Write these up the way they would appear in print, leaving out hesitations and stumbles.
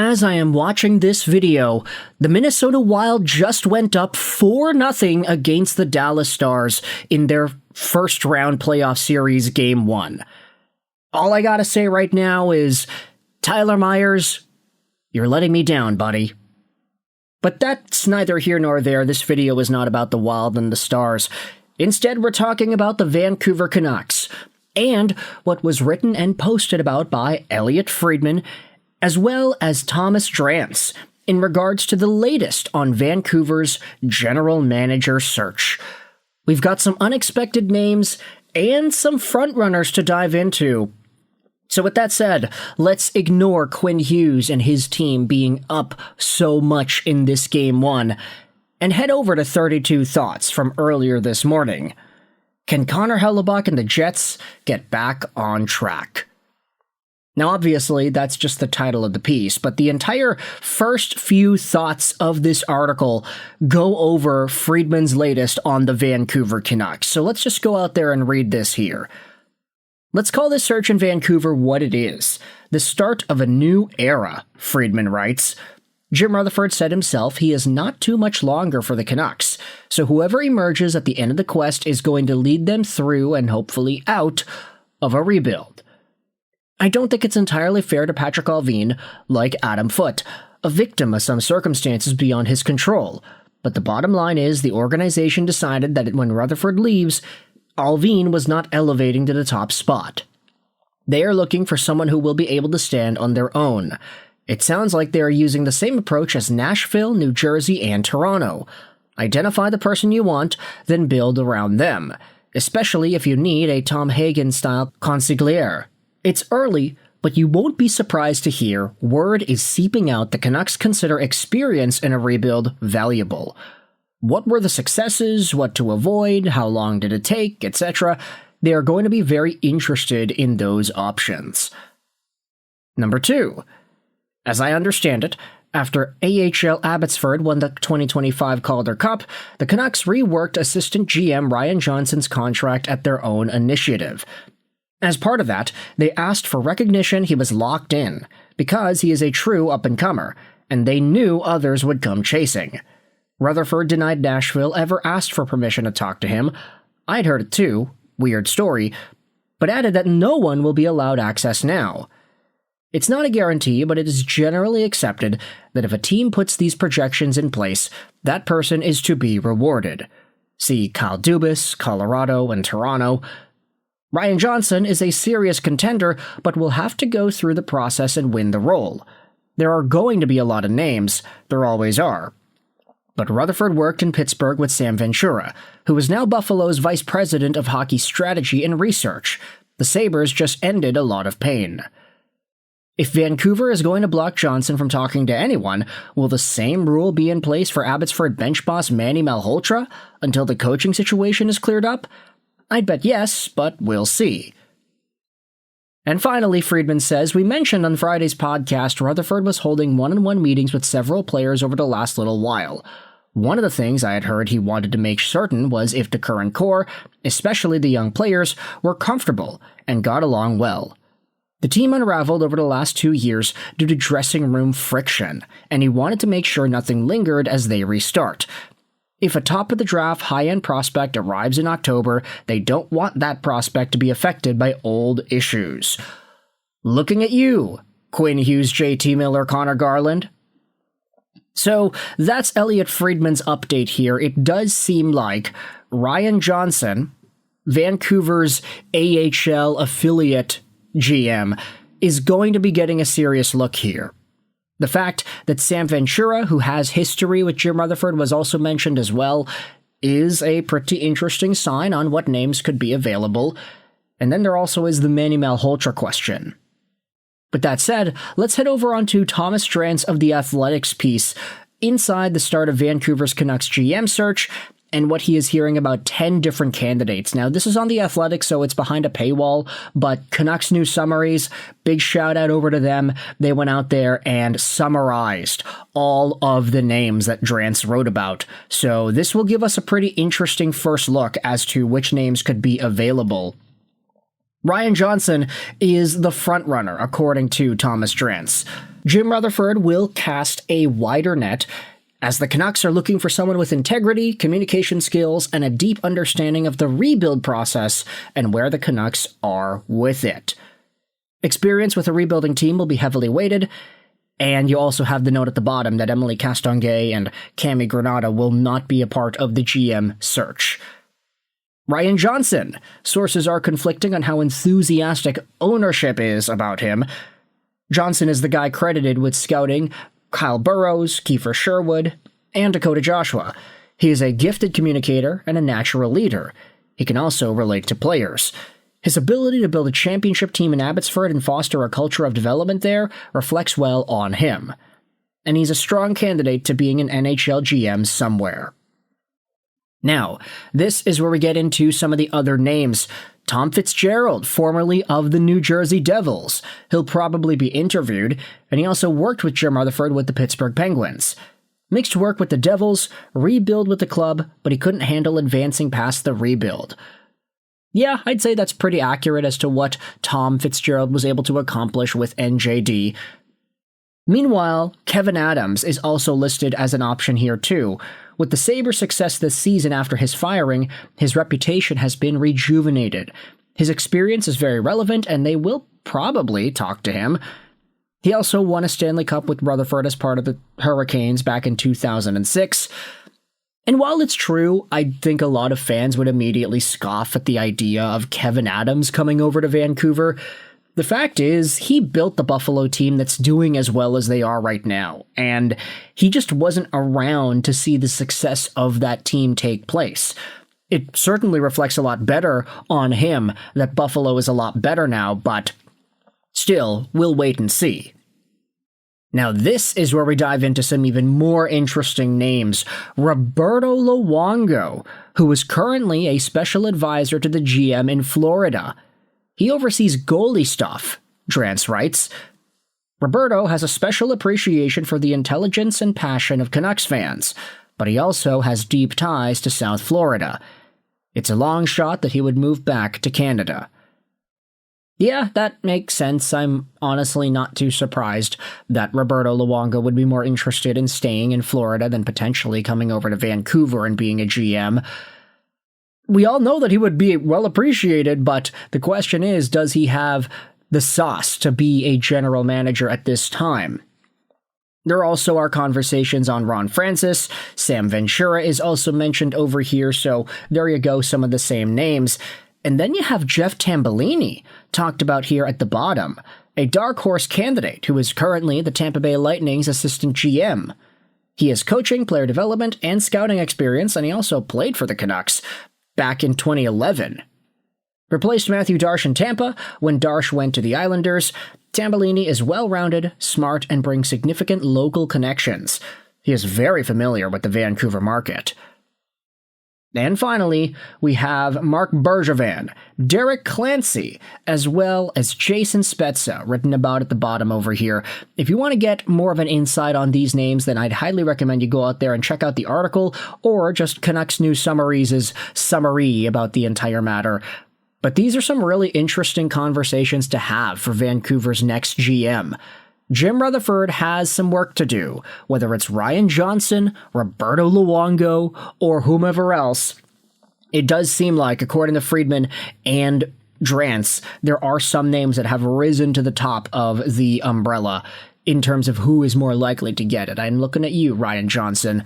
as I am watching this video, the Minnesota Wild just went up 4-0 against the Dallas Stars in their first round playoff series game 1. All I gotta say right now is, Tyler Myers, you're letting me down, buddy. But that's neither here nor there. This video is not about the Wild and the Stars. Instead, we're talking about the Vancouver Canucks, and what was written and posted about by Elliotte Friedman, as well as Thomas Drance, in regards to the latest on Vancouver's general manager search. We've got some unexpected names and some frontrunners to dive into. So with that said, let's ignore Quinn Hughes and his team being up so much in this Game 1, and head over to 32 Thoughts from earlier this morning. Can Connor Hellebuyck and the Jets get back on track? Now obviously that's just the title of the piece, but the entire first few thoughts of this article go over Friedman's latest on the Vancouver Canucks. So let's just go out there and read this here. Let's call this search in Vancouver what it is. The start of a new era, Friedman writes. Jim Rutherford said himself he is not too much longer for the Canucks, so whoever emerges at the end of the quest is going to lead them through and hopefully out of a rebuild. I don't think it's entirely fair to Patrick Allvin, like Adam Foote, a victim of some circumstances beyond his control, but the bottom line is the organization decided that when Rutherford leaves, Allvin was not elevating to the top spot. They are looking for someone who will be able to stand on their own. It sounds like they are using the same approach as Nashville, New Jersey, and Toronto. Identify the person you want, then build around them, especially if you need a Tom Hagen-style consigliere. It's early, but you won't be surprised to hear word is seeping out the Canucks consider experience in a rebuild valuable. What were the successes, what to avoid, how long did it take, etc. They are going to be very interested in those options. Number 2. As I understand it, after AHL Abbotsford won the 2025 Calder Cup, the Canucks reworked assistant GM Ryan Johnson's contract at their own initiative. As part of that, they asked for recognition he was locked in, because he is a true up-and-comer, and they knew others would come chasing. Rutherford denied Nashville ever asked for permission to talk to him. I'd heard it too, weird story, but added that no one will be allowed access now. It's not a guarantee, but it is generally accepted that if a team puts these projections in place, that person is to be rewarded. See Kyle Dubas, Colorado, and Toronto. Ryan Johnson is a serious contender, but will have to go through the process and win the role. There are going to be a lot of names, there always are. But Rutherford worked in Pittsburgh with Sam Ventura, who is now Buffalo's vice president of hockey strategy and research. The Sabres just ended a lot of pain. If Vancouver is going to block Johnson from talking to anyone, will the same rule be in place for Abbotsford bench boss Manny Malhotra until the coaching situation is cleared up? I'd bet yes, but we'll see. And finally, Friedman says, we mentioned on Friday's podcast Rutherford was holding one-on-one meetings with several players over the last little while. One of the things I had heard he wanted to make certain was if the current core, especially the young players, were comfortable and got along well. The team unraveled over the last 2 years due to dressing room friction, and he wanted to make sure nothing lingered as they restart. If a top-of-the-draft high-end prospect arrives in October, they don't want that prospect to be affected by old issues. Looking at you, Quinn Hughes, JT Miller, Connor Garland. So, that's Elliotte Friedman's update here. It does seem like Ryan Johnson, Vancouver's AHL affiliate GM, is going to be getting a serious look here. The fact that Sam Ventura, who has history with Jim Rutherford, was also mentioned as well, is a pretty interesting sign on what names could be available. And then there also is the Manny Malhotra question. But that said, let's head over onto Thomas Drance of The Athletic's piece inside the start of Vancouver's Canucks GM search and what he is hearing about 10 different candidates. Now, this is on The Athletic, so it's behind a paywall, but Canucks News Summaries, big shout out over to them. They went out there and summarized all of the names that Drance wrote about. So this will give us a pretty interesting first look as to which names could be available. Ryan Johnson is the frontrunner, according to Thomas Drance. Jim Rutherford will cast a wider net, as the Canucks are looking for someone with integrity, communication skills, and a deep understanding of the rebuild process and where the Canucks are with it. Experience with a rebuilding team will be heavily weighted, and you also have the note at the bottom that Emily Castonguay and Cami Granata will not be a part of the GM search. Ryan Johnson. Sources are conflicting on how enthusiastic ownership is about him. Johnson is the guy credited with scouting Kyle Burrows, Kiefer Sherwood, and Dakota Joshua. He is a gifted communicator and a natural leader. He can also relate to players. His ability to build a championship team in Abbotsford and foster a culture of development there reflects well on him. And he's a strong candidate to being an NHL GM somewhere. Now, this is where we get into some of the other names. Tom Fitzgerald, formerly of the New Jersey Devils. He'll probably be interviewed, and he also worked with Jim Rutherford with the Pittsburgh Penguins. Mixed work with the Devils, rebuild with the club, but he couldn't handle advancing past the rebuild. Yeah, I'd say that's pretty accurate as to what Tom Fitzgerald was able to accomplish with NJD. Meanwhile, Kevyn Adams is also listed as an option here too. With the Sabres' success this season after his firing, his reputation has been rejuvenated. His experience is very relevant, and they will probably talk to him. He also won a Stanley Cup with Rutherford as part of the Hurricanes back in 2006. And while it's true, I think a lot of fans would immediately scoff at the idea of Kevyn Adams coming over to Vancouver, the fact is, he built the Buffalo team that's doing as well as they are right now, and he just wasn't around to see the success of that team take place. It certainly reflects a lot better on him that Buffalo is a lot better now, but still, we'll wait and see. Now this is where we dive into some even more interesting names. Roberto Luongo, who is currently a special advisor to the GM in Florida. He oversees goalie stuff, Drance writes. Roberto has a special appreciation for the intelligence and passion of Canucks fans, but he also has deep ties to South Florida. It's a long shot that he would move back to Canada. Yeah, that makes sense. I'm honestly not too surprised that Roberto Luongo would be more interested in staying in Florida than potentially coming over to Vancouver and being a GM. We all know that he would be well appreciated, but the question is, does he have the sauce to be a general manager at this time? There also are conversations on Ron Francis. Sam Ventura is also mentioned over here, so there you go, some of the same names. And then you have Jeff Tambellini, talked about here at the bottom, a dark horse candidate who is currently the Tampa Bay Lightning's assistant GM. He has coaching, player development, and scouting experience, and he also played for the Canucks back in 2011. Replaced Matthew Darche in Tampa when Darche went to the Islanders. Tambellini is well-rounded, smart, and brings significant local connections. He is very familiar with the Vancouver market. And finally, we have Mark Bergevin, Derek Clancy, as well as Jason Spezza, written about at the bottom over here. If you want to get more of an insight on these names, then I'd highly recommend you go out there and check out the article, or just Canucks News Summaries' summary about the entire matter. But these are some really interesting conversations to have for Vancouver's next GM. Jim Rutherford has some work to do, whether it's Ryan Johnson, Roberto Luongo, or whomever else. It does seem like, according to Friedman and Drance, there are some names that have risen to the top of the umbrella in terms of who is more likely to get it. I'm looking at you, Ryan Johnson.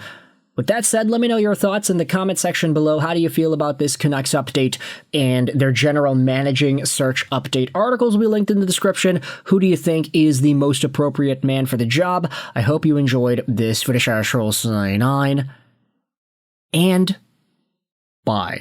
With that said, let me know your thoughts in the comment section below. How do you feel about this Canucks update and their general managing search update? Articles will be linked in the description. Who do you think is the most appropriate man for the job? I hope you enjoyed this video. 9 and bye.